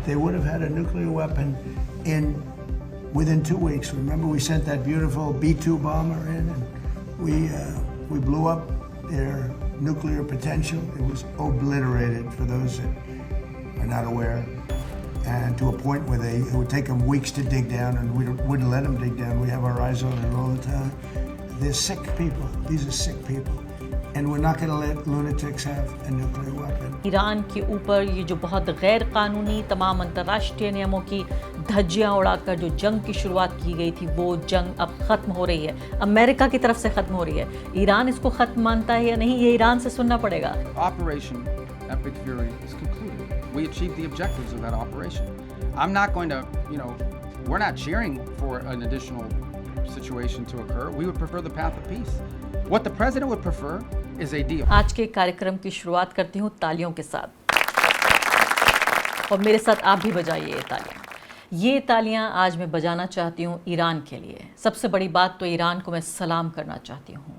they would have had a nuclear weapon within 2 weeks. Remember, we sent that beautiful B-2 bomber in, and we blew up their nuclear potential. It was obliterated, for those that are not aware, and to a point where it would take them weeks to dig down, and we wouldn't let them dig down. We have our eyes on it all the time. They're sick people. These are sick people. And we're not going to let lunatics have a nuclear weapon. Iran के ऊपर ये जो बहुत गैर कानूनी तमाम अंतर्राष्ट्रीय नियमों की धज्जियां उड़ाकर जो जंग की शुरुआत की गई थी, वो जंग अब खत्म हो रही है, अमेरिका की तरफ से खत्म हो रही है। ईरान इसको खत्म मानता है या नहीं, ये ईरान से सुनना पड़ेगा। Operation Epic Fury is concluded. We achieved the objectives of that operation. I'm not going to, we're not cheering for an additional situation to occur. We would prefer the path of peace. What the president would prefer is a deal. आज के कार्यक्रम की शुरुआत करती हूँ तालियों के साथ, और मेरे साथ आप भी बजाइए ये तालियां। ये तालियां आज मैं बजाना चाहती हूँ ईरान के लिए। सबसे बड़ी बात तो ईरान को मैं सलाम करना चाहती हूँ।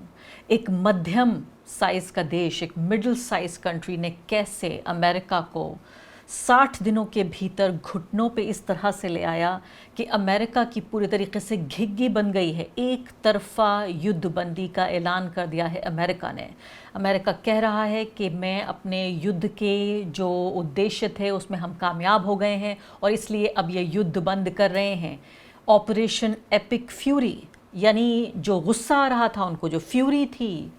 एक मध्यम साइज़ का देश, एक मिडिल साइज़ कंट्री ने कैसे अमेरिका को 60 दिनों के भीतर घुटनों पे इस तरह से ले आया कि अमेरिका की पूरी तरीके से घिघी बन गई है। एक तरफा युद्ध बंदी का ऐलान कर दिया है अमेरिका ने। अमेरिका कह रहा है कि मैं अपने युद्ध के जो उद्देश्य थे उसमें हम कामयाब हो गए हैं, और इसलिए अब ये युद्ध बंद कर रहे हैं। ऑपरेशन एपिक फ्यूरी, यानी जो गुस्सा आ रहा था उनको, जो फ्यूरी थी,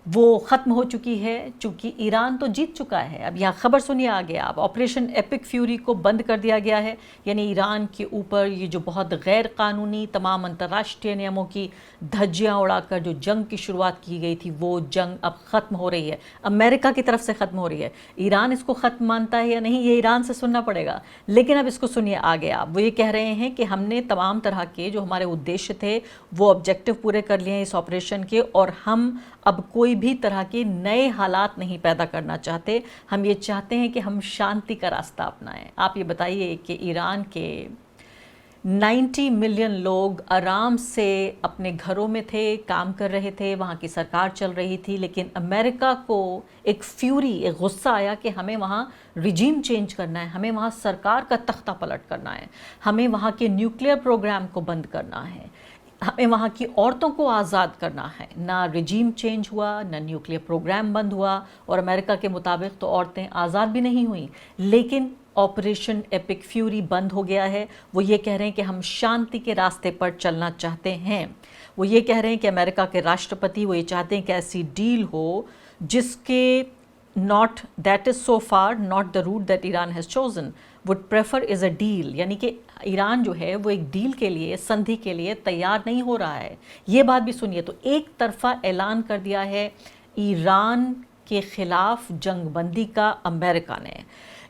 वो ख़त्म हो चुकी है, चूँकि ईरान तो जीत चुका है। अब यहाँ खबर सुनिए आगे आप। ऑपरेशन एपिक फ्यूरी को बंद कर दिया गया है, यानी ईरान के ऊपर ये जो बहुत गैर कानूनी तमाम अंतर्राष्ट्रीय नियमों की धज्जियां उड़ाकर जो जंग की शुरुआत की गई थी, वो जंग अब ख़त्म हो रही है, अमेरिका की तरफ से ख़त्म हो रही है। ईरान इसको ख़त्म मानता है या नहीं, ये ईरान से सुनना पड़ेगा। लेकिन अब इसको सुनिए आगे आप। वो ये कह रहे हैं कि हमने तमाम तरह के जो हमारे उद्देश्य थे वो ऑब्जेक्टिव पूरे कर लिए हैं इस ऑपरेशन के, और हम अब कोई भी तरह के नए हालात नहीं पैदा करना चाहते। हम ये चाहते हैं कि हम शांति का रास्ता अपनाएं। आप ये बताइए कि ईरान के 90 मिलियन लोग आराम से अपने घरों में थे, काम कर रहे थे, वहाँ की सरकार चल रही थी, लेकिन अमेरिका को एक फ्यूरी, एक गुस्सा आया कि हमें वहाँ रिजीम चेंज करना है, हमें वहाँ सरकार का तख्ता पलट करना है, हमें वहाँ के न्यूक्लियर प्रोग्राम को बंद करना है, हमें वहाँ की औरतों को आज़ाद करना है। ना रिजीम चेंज हुआ, ना न्यूक्लियर प्रोग्राम बंद हुआ, और अमेरिका के मुताबिक तो औरतें आज़ाद भी नहीं हुई। लेकिन ऑपरेशन एपिक फ्यूरी बंद हो गया है। वो ये कह रहे हैं कि हम शांति के रास्ते पर चलना चाहते हैं। वो ये कह रहे हैं कि अमेरिका के राष्ट्रपति वो ये चाहते हैं कि ऐसी डील हो जिसके not that is so far not the route that Iran has chosen, would prefer is a deal, यानी कि ईरान जो है वो एक डील के लिए, संधि के लिए तैयार नहीं हो रहा है। ये बात भी सुनिए। तो एक तरफा ऐलान कर दिया है ईरान के ख़िलाफ़ जंगबंदी का अमेरिका ने।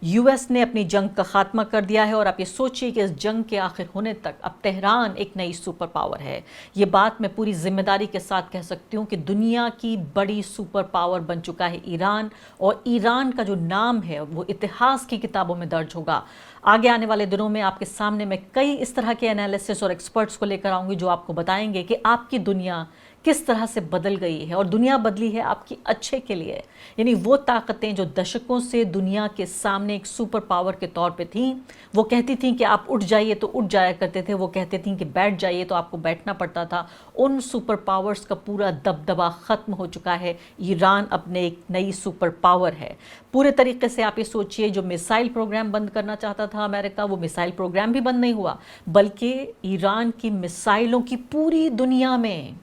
यूएस ने अपनी जंग का खात्मा कर दिया है, और आप ये सोचिए कि इस जंग के आखिर होने तक अब तेहरान एक नई सुपर पावर है। ये बात मैं पूरी जिम्मेदारी के साथ कह सकती हूँ कि दुनिया की बड़ी सुपर पावर बन चुका है ईरान, और ईरान का जो नाम है वो इतिहास की किताबों में दर्ज होगा। आगे आने वाले दिनों में आपके सामने मैं कई इस तरह के एनालिसिस और एक्सपर्ट्स को लेकर आऊँगी जो आपको बताएंगे कि आपकी दुनिया किस तरह से बदल गई है, और दुनिया बदली है आपकी अच्छे के लिए। यानी वो ताकतें जो दशकों से दुनिया के सामने एक सुपर पावर के तौर पे थीं, वो कहती थीं कि आप उठ जाइए तो उठ जाया करते थे, वो कहते थीं कि बैठ जाइए तो आपको बैठना पड़ता था। उन सुपर पावर्स का पूरा दबदबा ख़त्म हो चुका है। ईरान अपने एक नई सुपर पावर है पूरे तरीके से। आप ये सोचिए, जो मिसाइल प्रोग्राम बंद करना चाहता था अमेरिका, वो मिसाइल प्रोग्राम भी बंद नहीं हुआ, बल्कि ईरान की मिसाइलों की पूरी दुनिया में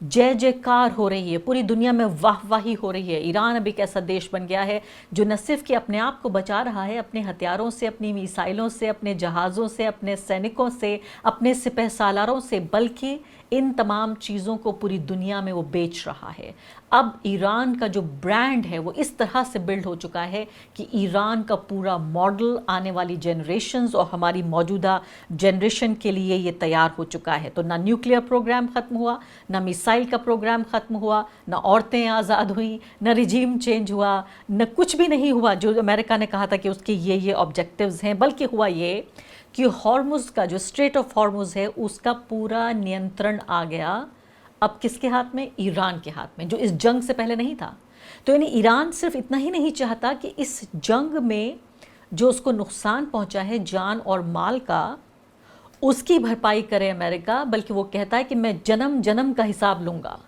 जय जयकार हो रही है, पूरी दुनिया में वाहवाही हो रही है। ईरान अब एक ऐसा देश बन गया है जो न सिर्फ कि अपने आप को बचा रहा है अपने हथियारों से, अपनी मिसाइलों से, अपने जहाज़ों से, अपने सैनिकों से, अपने सिपह सालारों से, बल्कि इन तमाम चीज़ों को पूरी दुनिया में वो बेच रहा है। अब ईरान का जो ब्रांड है वो इस तरह से बिल्ड हो चुका है कि ईरान का पूरा मॉडल आने वाली जनरेशन्स और हमारी मौजूदा जनरेशन के लिए ये तैयार हो चुका है। तो ना न्यूक्लियर प्रोग्राम ख़त्म हुआ, ना मिसाइल का प्रोग्राम ख़त्म हुआ, ना औरतें आज़ाद हुई, ना रिजीम चेंज हुआ, न कुछ भी नहीं हुआ जो अमेरिका ने कहा था कि उसके ये ऑब्जेक्टिव्स हैं। बल्कि हुआ ये कि हॉर्मुज़ का जो स्ट्रेट ऑफ हॉर्मुज़ है उसका पूरा नियंत्रण आ गया अब किसके हाथ में? ईरान के हाथ में, जो इस जंग से पहले नहीं था। तो यानी ईरान सिर्फ इतना ही नहीं चाहता कि इस जंग में जो उसको नुकसान पहुंचा है जान और माल का, उसकी भरपाई करे अमेरिका, बल्कि वो कहता है कि मैं जन्म जन्म का हिसाब लूँगा।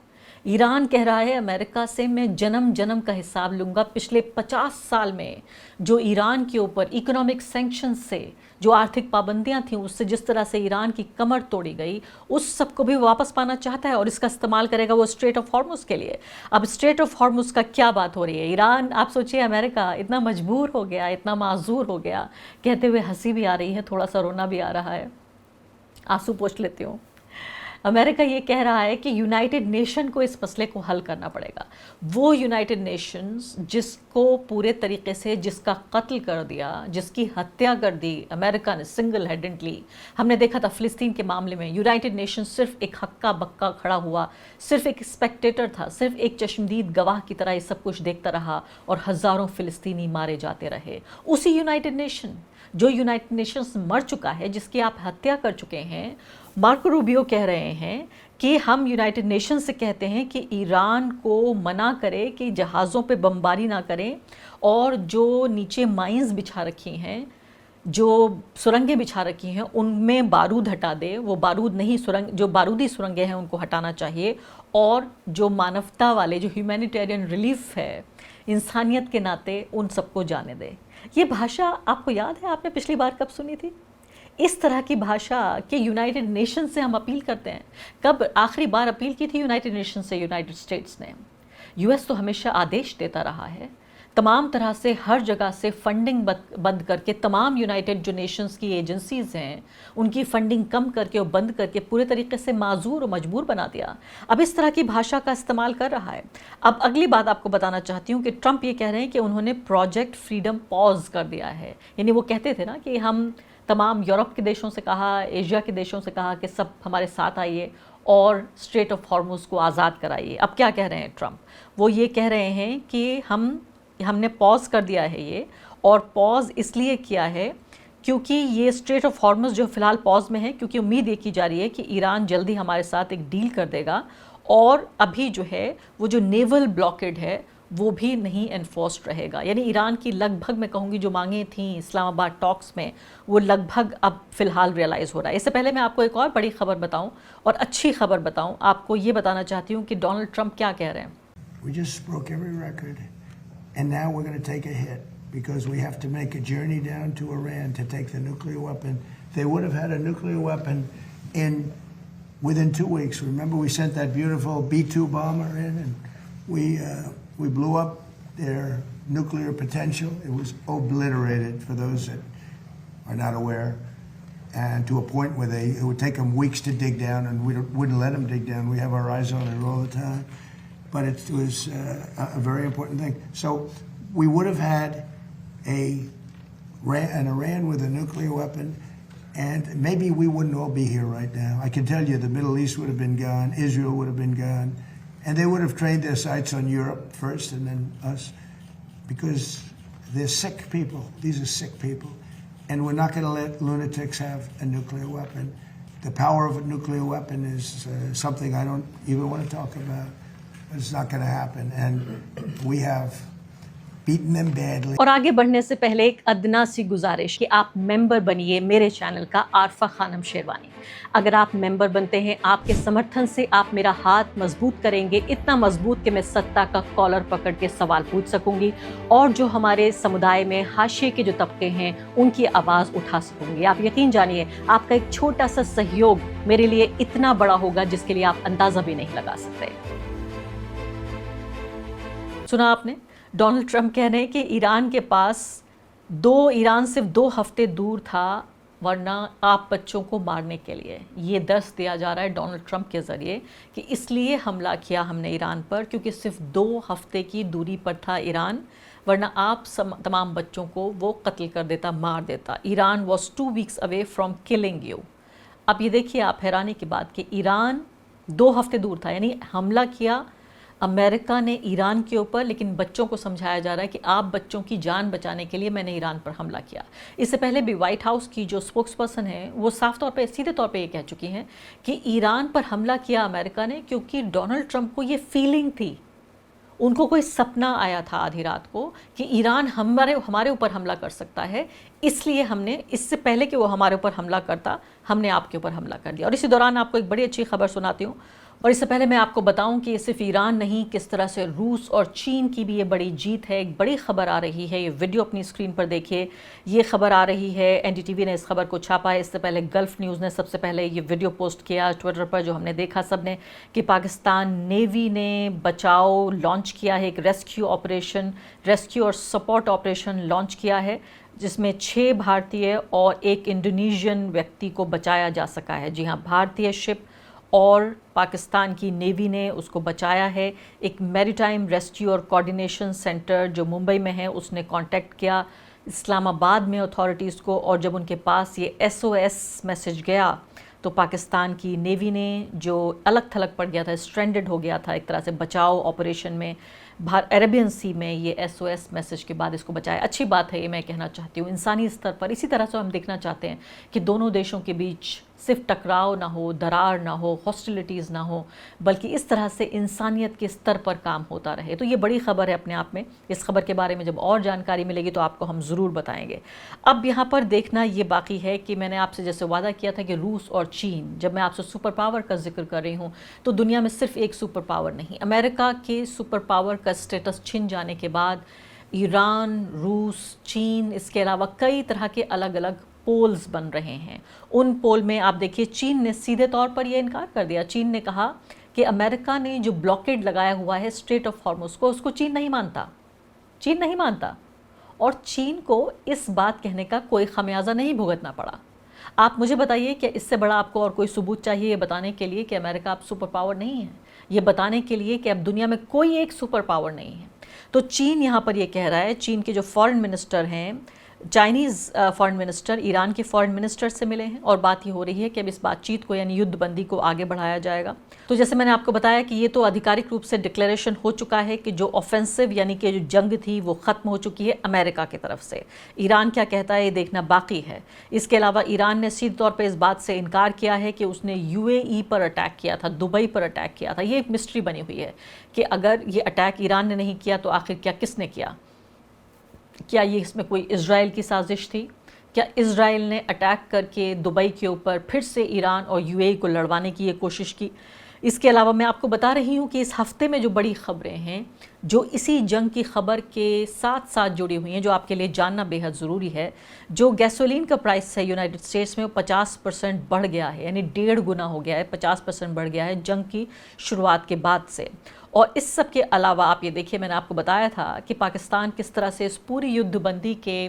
ईरान कह रहा है अमेरिका से मैं जन्म जन्म का हिसाब लूँगा। पिछले 50 साल में जो ईरान के ऊपर इकोनॉमिक सैंक्शन से, जो आर्थिक पाबंदियां थीं, उससे जिस तरह से ईरान की कमर तोड़ी गई, उस सब को भी वापस पाना चाहता है और इसका इस्तेमाल करेगा वो स्ट्रेट ऑफ हॉर्मुज़ के लिए। अब स्ट्रेट ऑफ हॉर्मुज़ का क्या बात हो रही है? ईरान, आप सोचिए, अमेरिका इतना मजबूर हो गया, इतना माजूर हो गया, कहते हुए हंसी भी आ रही है, थोड़ा सा रोना भी आ रहा है। आंसू पोंछ लेती हूँ। अमेरिका ये कह रहा है कि यूनाइटेड नेशन को इस मसले को हल करना पड़ेगा। वो यूनाइटेड नेशंस जिसको पूरे तरीके से, जिसका कत्ल कर दिया, जिसकी हत्या कर दी अमेरिका ने सिंगल हैंडेडली। हमने देखा था फ़िलिस्तीन के मामले में यूनाइटेड नेशन सिर्फ एक हक्का बक्का खड़ा हुआ, सिर्फ एक स्पेक्टेटर था, सिर्फ एक चश्मदीद गवाह की तरह ये सब कुछ देखता रहा और हज़ारों फ़िलिस्तीनी मारे जाते रहे। उसी यूनाइटेड नेशन, जो यूनाइटेड नेशंस मर चुका है, जिसकी आप हत्या कर चुके हैं, मार्को रूबियो कह रहे हैं कि हम यूनाइटेड नेशन से कहते हैं कि ईरान को मना करे कि जहाज़ों पे बमबारी ना करें और जो नीचे माइंस बिछा रखी हैं, जो सुरंगें बिछा रखी हैं, उनमें बारूद हटा दे। वो बारूद नहीं, सुरंग, जो बारूदी सुरंगें हैं उनको हटाना चाहिए और जो मानवता वाले, जो ह्यूमैनिटेरियन रिलीफ है, इंसानियत के नाते उन सबको जाने दे। ये भाषा आपको याद है आपने पिछली बार कब सुनी थी? इस तरह की भाषा कि यूनाइटेड नेशन से हम अपील करते हैं। कब आखिरी बार अपील की थी यूनाइटेड नेशन से यूनाइटेड स्टेट्स ने? यूएस तो हमेशा आदेश देता रहा है, तमाम तरह से हर जगह से फंडिंग बंद करके, तमाम यूनाइटेड जो नेशंस की एजेंसीज़ हैं उनकी फंडिंग कम करके और बंद करके पूरे तरीके से माजूर और मजबूर बना दिया। अब इस तरह की भाषा का इस्तेमाल कर रहा है। अब अगली बात आपको बताना चाहती हूँ कि ट्रंप ये कह रहे हैं कि उन्होंने प्रोजेक्ट फ्रीडम पॉज कर दिया है। यानी वो कहते थे ना कि हम तमाम यूरोप के देशों से कहा, एशिया के देशों से कहा कि सब हमारे साथ आइए और स्ट्रेट ऑफ हॉर्मुज़ को आज़ाद कराइए। अब क्या कह रहे हैं ट्रंप? वो ये कह रहे हैं कि हमने पॉज कर दिया है ये, और पॉज इसलिए किया है क्योंकि ये स्ट्रेट ऑफ हॉर्मुज़ जो फ़िलहाल पॉज में है, क्योंकि उम्मीद ये की जा रही है कि ईरान जल्दी हमारे साथ एक डील कर देगा और अभी जो है वो जो नेवल ब्लॉकेड है वो भी नहीं एनफोर्स्ड रहेगा। यानी ईरान की लगभग, मैं कहूँगी, जो मांगें थीं इस्लामाबाद टॉक्स में, वो लगभग अब फ़िलहाल रियलाइज़ हो रहा है। इससे पहले मैं आपको एक और बड़ी खबर बताऊँ और अच्छी खबर बताऊँ, आपको ये बताना चाहती हूँ कि डोनाल्ड ट्रंप क्या कह रहे हैं। We just broke every record, and now we're going to take a hit because we have to make a journey down to Iran to take the nuclear weapon. They would have had a nuclear weapon within 2 weeks. Remember, we sent that beautiful B-2 bomber in, and we blew up their nuclear potential. It was obliterated, for those that are not aware, and to a point where it would take them weeks to dig down, and we wouldn't let them dig down. We have our eyes on it all the time. But it was a very important thing. So we would have had an Iran with a nuclear weapon, and maybe we wouldn't all be here right now. I can tell you the Middle East would have been gone, Israel would have been gone, and they would have trained their sights on Europe first and then us, because they're sick people. These are sick people. And we're not going to let lunatics have a nuclear weapon. The power of a nuclear weapon is something I don't even want to talk about. It's not going to happen, and we have beaten them badly. और आगे बढ़ने से पहले एक अदना सी गुजारिश कि आप मेंबर बनिए मेरे चैनल का आरफा खानम शेरवानी। अगर आप मेंबर बनते हैं, आपके समर्थन से आप मेरा हाथ मजबूत करेंगे, इतना मजबूत कि मैं सत्ता का कॉलर पकड़ के सवाल पूछ सकूंगी और जो हमारे समुदाय में हाशिए के जो तबके हैं उनकी आवाज़ उठा सकूंगी। आप यकीन जानिए, आपका एक छोटा सा सहयोग मेरे लिए इतना बड़ा होगा जिसके लिए आप अंदाज़ा भी नहीं लगा सकते। सुना आपने, डोनाल्ड ट्रंप कह रहे हैं कि ईरान सिर्फ 2 हफ्ते दूर था वरना आप बच्चों को मारने के लिए। ये दर्स दिया जा रहा है डोनाल्ड ट्रंप के ज़रिए कि इसलिए हमला किया हमने ईरान पर क्योंकि सिर्फ 2 हफ्ते की दूरी पर था ईरान, वरना आप तमाम बच्चों को वो कत्ल कर देता, मार देता। Iran was 2 weeks away from killing you. अब ये देखिए आप, हैरानी की बात कि ईरान 2 हफ्ते दूर था, यानी हमला किया अमेरिका ने ईरान के ऊपर, लेकिन बच्चों को समझाया जा रहा है कि आप बच्चों की जान बचाने के लिए मैंने ईरान पर हमला किया। इससे पहले भी व्हाइट हाउस की जो स्पोक्स पर्सन है वो साफ तौर पे, सीधे तौर पे ये कह चुकी हैं कि ईरान पर हमला किया अमेरिका ने क्योंकि डोनाल्ड ट्रंप को ये फीलिंग थी, उनको कोई सपना आया था आधी रात को कि ईरान हमारे ऊपर हमला कर सकता है, इसलिए हमने, इससे पहले कि वो हमारे ऊपर हमला करता, हमने आपके ऊपर हमला कर दिया। और इसी दौरान आपको एक बड़ी अच्छी खबर सुनाती हूँ, और इससे पहले मैं आपको बताऊं कि ये सिर्फ ईरान नहीं, किस तरह से रूस और चीन की भी ये बड़ी जीत है। एक बड़ी खबर आ रही है, ये वीडियो अपनी स्क्रीन पर देखिए। ये खबर आ रही है, एनडीटीवी ने इस खबर को छापा है। इससे पहले गल्फ न्यूज़ ने सबसे पहले ये वीडियो पोस्ट किया ट्विटर पर, जो हमने देखा सबने, कि पाकिस्तान नेवी ने बचाव लॉन्च किया है, एक रेस्क्यू और सपोर्ट ऑपरेशन लॉन्च किया है, जिसमें 6 भारतीय और 1 इंडोनेशियन व्यक्ति को बचाया जा सका है। जी हाँ, भारतीय शिप और पाकिस्तान की नेवी ने उसको बचाया है। एक मैरीटाइम रेस्क्यू और कोऑर्डिनेशन सेंटर जो मुंबई में है, उसने कांटेक्ट किया इस्लामाबाद में अथॉरिटीज़ को, और जब उनके पास ये SOS मैसेज गया तो पाकिस्तान की नेवी ने, जो अलग थलग पड़ गया था, स्ट्रैंडेड हो गया था एक तरह से बचाव ऑपरेशन में अरेबियन सी में, ये SOS मैसेज के बाद इसको बचाया। अच्छी बात है, ये मैं कहना चाहती हूँ। इंसानी स्तर पर इसी तरह से हम देखना चाहते हैं कि दोनों देशों के बीच सिर्फ टकराव ना हो, दरार ना हो, हॉस्टिलिटीज़ ना हो, बल्कि इस तरह से इंसानियत के स्तर पर काम होता रहे। तो ये बड़ी खबर है अपने आप में। इस खबर के बारे में जब और जानकारी मिलेगी तो आपको हम ज़रूर बताएंगे। अब यहाँ पर देखना ये बाकी है कि मैंने आपसे जैसे वादा किया था कि रूस और चीन, जब मैं आपसे सुपर पावर का जिक्र कर रही हूँ, तो दुनिया में सिर्फ एक सुपर पावर नहीं, अमेरिका के सुपर पावर का स्टेटस छिन जाने के बाद ईरान, रूस, चीन, इसके अलावा कई तरह के अलग अलग पोल्स बन रहे हैं। उन पोल में आप देखिए, चीन ने सीधे तौर पर यह इनकार कर दिया। चीन ने कहा कि अमेरिका ने जो ब्लॉकेड लगाया हुआ है स्ट्रेट ऑफ हॉर्मुज को, उसको चीन नहीं मानता, चीन नहीं मानता। और चीन को इस बात कहने का कोई खमियाजा नहीं भुगतना पड़ा। आप मुझे बताइए कि इससे बड़ा आपको और कोई सबूत चाहिए ये बताने के लिए कि अमेरिका अब सुपर पावर नहीं है, ये बताने के लिए कि अब दुनिया में कोई एक सुपर पावर नहीं है। तो चीन यहाँ पर ये कह रहा है, चीन के जो फॉरेन मिनिस्टर हैं, चाइनीज़ फॉरेन मिनिस्टर ईरान के फॉरेन मिनिस्टर से मिले हैं, और बात ये हो रही है कि अब इस बातचीत को, यानी युद्धबंदी को आगे बढ़ाया जाएगा। तो जैसे मैंने आपको बताया कि ये तो आधिकारिक रूप से डिक्लेरेशन हो चुका है कि जो ऑफेंसिव यानी कि जो जंग थी वो ख़त्म हो चुकी है अमेरिका की तरफ से। ईरान क्या कहता है ये देखना बाकी है। इसके अलावा ईरान ने सीधे तौर पर इस बात से इनकार किया है कि उसने UAE पर अटैक किया था, दुबई पर अटैक किया था। ये एक मिस्ट्री बनी हुई है कि अगर ये अटैक ईरान ने नहीं किया तो आखिर क्या किसने किया। क्या ये इसमें कोई इज़राइल की साजिश थी? क्या इज़राइल ने अटैक करके दुबई के ऊपर फिर से ईरान और UAE को लड़वाने की ये कोशिश की? इसके अलावा मैं आपको बता रही हूँ कि इस हफ्ते में जो बड़ी ख़बरें हैं, जो इसी जंग की खबर के साथ साथ जुड़ी हुई हैं, जो आपके लिए जानना बेहद ज़रूरी है। जो गैसोलीन का प्राइस है यूनाइटेड स्टेट्स में, वो 50% बढ़ गया है, यानी 1.5 गुना हो गया है, 50% बढ़ गया है जंग की शुरुआत के बाद से। और इस सब के अलावा आप ये देखिए, मैंने आपको बताया था कि पाकिस्तान किस तरह से इस पूरी युद्धबंदी के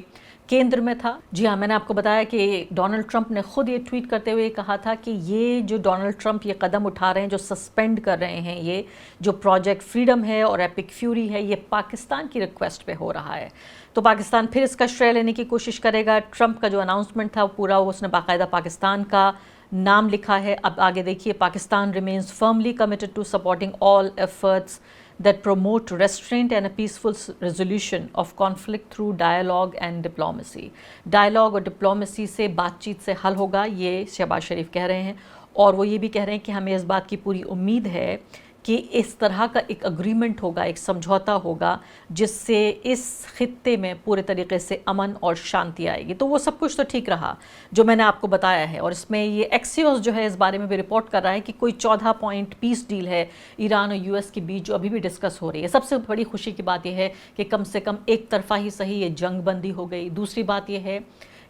केंद्र में था। जी हाँ, मैंने आपको बताया कि डोनाल्ड ट्रंप ने खुद ये ट्वीट करते हुए कहा था कि ये जो डोनाल्ड ट्रंप ये कदम उठा रहे हैं, जो सस्पेंड कर रहे हैं, ये जो प्रोजेक्ट फ्रीडम है और एपिक फ्यूरी है, ये पाकिस्तान की रिक्वेस्ट पे हो रहा है। तो पाकिस्तान फिर इसका श्रेय लेने की कोशिश करेगा। ट्रंप का जो अनाउंसमेंट था वो पूरा, उसने बाकायदा पाकिस्तान का नाम लिखा है। अब आगे देखिए, Pakistan remains firmly committed to supporting all efforts that promote restraint and a peaceful resolution of conflict through dialogue and diplomacy. Dialogue और diplomacy से, बातचीत से हल होगा, ये शहबाज शरीफ कह रहे हैं। और वो ये भी कह रहे हैं कि हमें इस बात की पूरी उम्मीद है कि इस तरह का एक अग्रीमेंट होगा, एक समझौता होगा, जिससे इस खित्ते में पूरे तरीके से अमन और शांति आएगी। तो वो सब कुछ तो ठीक रहा जो मैंने आपको बताया है। और इसमें ये एक्सियोस जो है इस बारे में भी रिपोर्ट कर रहा है कि कोई 14 पॉइंट पीस डील है ईरान और US के बीच, जो अभी भी डिस्कस हो रही है। सबसे बड़ी खुशी की बात यह है कि कम से कम एक तरफा ही सही ये जंग बंदी हो गई। दूसरी बात यह है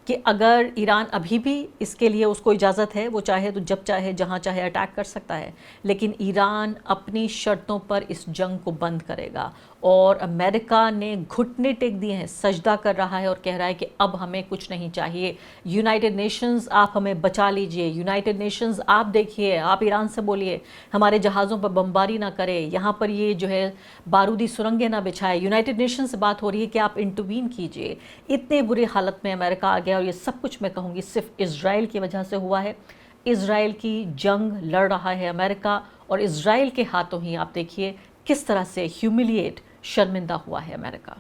कि अगर ईरान अभी भी, इसके लिए उसको इजाज़त है, वो चाहे तो जब चाहे जहाँ चाहे अटैक कर सकता है, लेकिन ईरान अपनी शर्तों पर इस जंग को बंद करेगा। और अमेरिका ने घुटने टेक दिए हैं, सजदा कर रहा है और कह रहा है कि अब हमें कुछ नहीं चाहिए। यूनाइटेड नेशंस आप हमें बचा लीजिए, यूनाइटेड नेशंस आप देखिए, आप ईरान से बोलिए हमारे जहाज़ों पर बमबारी ना करे, यहाँ पर ये जो है बारूदी सुरंगें ना बिछाए। यूनाइटेड नेशन से बात हो रही है कि आप इंटरवीन कीजिए। इतने बुरी हालत में अमेरिका आ गया, और ये सब कुछ मैं कहूँगी सिर्फ इज़राइल की वजह से हुआ है। इज़राइल की जंग लड़ रहा है अमेरिका, और इज़राइल के हाथों ही आप देखिए किस तरह से ह्यूमिलिएट, शर्मिंदा हुआ है अमेरिका।